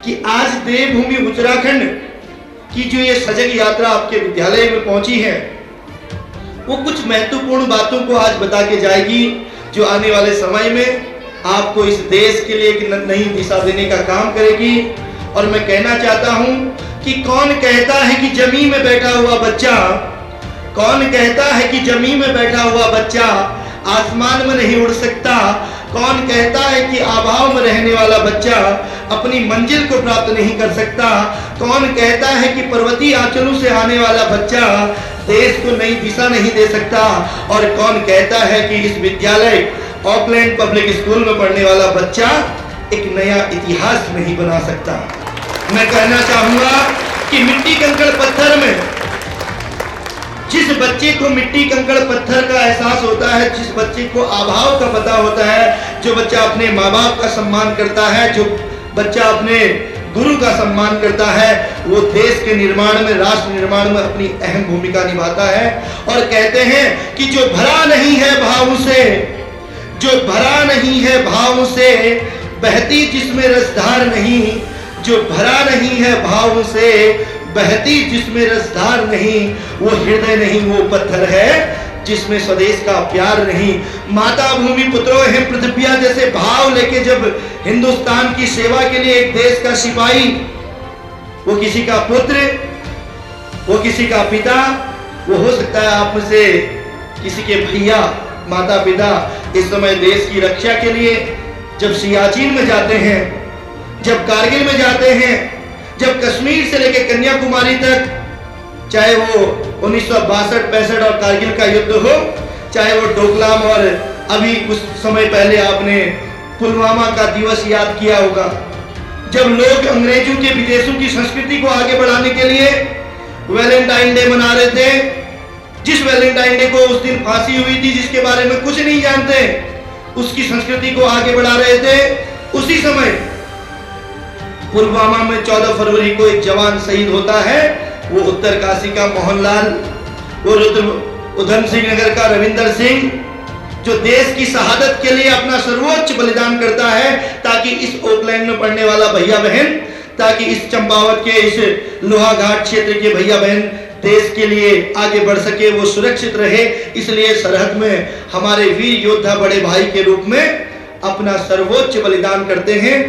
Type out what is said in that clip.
कि आज देवभूमि उत्तराखंड की जो ये सजग यात्रा आपके विद्यालय में पहुंची है, वो कुछ महत्वपूर्ण बातों को आज बता के जाएगी, जो आने वाले समय में आपको इस देश के लिए एक नई दिशा देने का काम करेगी। और मैं कहना चाहता हूं कि कौन कहता है कि जमीन में बैठा हुआ बच्चा, कौन कहता है कि जमीन में बैठा हुआ बच्चा आसमान में नहीं उड़ सकता, कौन कहता है कि आभाव में रहने वाला बच्चा अपनी मंजिल को प्राप्त नहीं कर सकता, कौन कहता है कि पर्वतीय आंचलों से आने वाला बच्चा देश को नई दिशा नहीं दे सकता, और कौन कहता है कि इस विद्यालय ऑकलैंड पब्लिक स्कूल में पढ़ने वाला बच्चा एक नया इतिहास नहीं बना सकता। मैं कहना चाहूंगा कि मिट्टी कंकड़ पत्थर में जिस बच्चे को मिट्टी कंकड़ पत्थर का एहसास होता है, जिस बच्चे को अभाव का पता होता है, जो बच्चा अपने माँ बाप का सम्मान करता है, जो बच्चा अपने गुरु का सम्मान करता है, वो देश के निर्माण में, राष्ट्र निर्माण में अपनी अहम भूमिका निभाता है। और कहते हैं कि जो भरा नहीं है भाव से, जो भरा नहीं है भाव से, बहती जिसमें रसधार नहीं, जो भरा नहीं है भाव से, बहती जिसमें रसधार नहीं, वो हृदय नहीं, वो पत्थर है जिसमें स्वदेश का प्यार नहीं। माता भूमि पुत्रो है पृथ्विया जैसे भाव लेके जब हिंदुस्तान की सेवा के लिए एक देश का सिपाही, वो किसी का पुत्र, वो किसी का पिता, वो हो सकता है आप में से किसी के भैया, माता पिता, इस समय देश की रक्षा के लिए जब सियाचिन में जाते हैं, जब कारगिल में जाते हैं, जब कश्मीर से लेकर कन्याकुमारी तक, चाहे वो 1962-65 और कारगिल का युद्ध हो, चाहे वो डोकलाम, और अभी कुछ समय पहले आपने पुलवामा का दिवस याद किया होगा, जब लोग अंग्रेजों के विदेशों की संस्कृति को आगे बढ़ाने के लिए वैलेंटाइन डे मना रहे थे। जिस वैलेंटाइन डे को उस दिन फांसी हुई थी, जिसके बारे में कुछ नहीं जानते, उसकी संस्कृति को आगे बढ़ा रहे थे। उसी समय पुलवामा में 14 फरवरी को एक जवान शहीद होता है, वो उत्तरकाशी का मोहनलाल, वो उधम सिंह नगर का रविंदर सिंह, जो देश की शहादत के लिए अपना सर्वोच्च बलिदान करता है, ताकि इस ओकलैंड में पढ़ने वाला भैया बहन, ताकि इस चंपावत के, इस लोहाघाट क्षेत्र के भैया बहन देश के लिए आगे बढ़ सके, वो सुरक्षित रहे। इसलिए सरहद में हमारे वीर योद्धा बड़े भाई के रूप में अपना सर्वोच्च बलिदान करते हैं।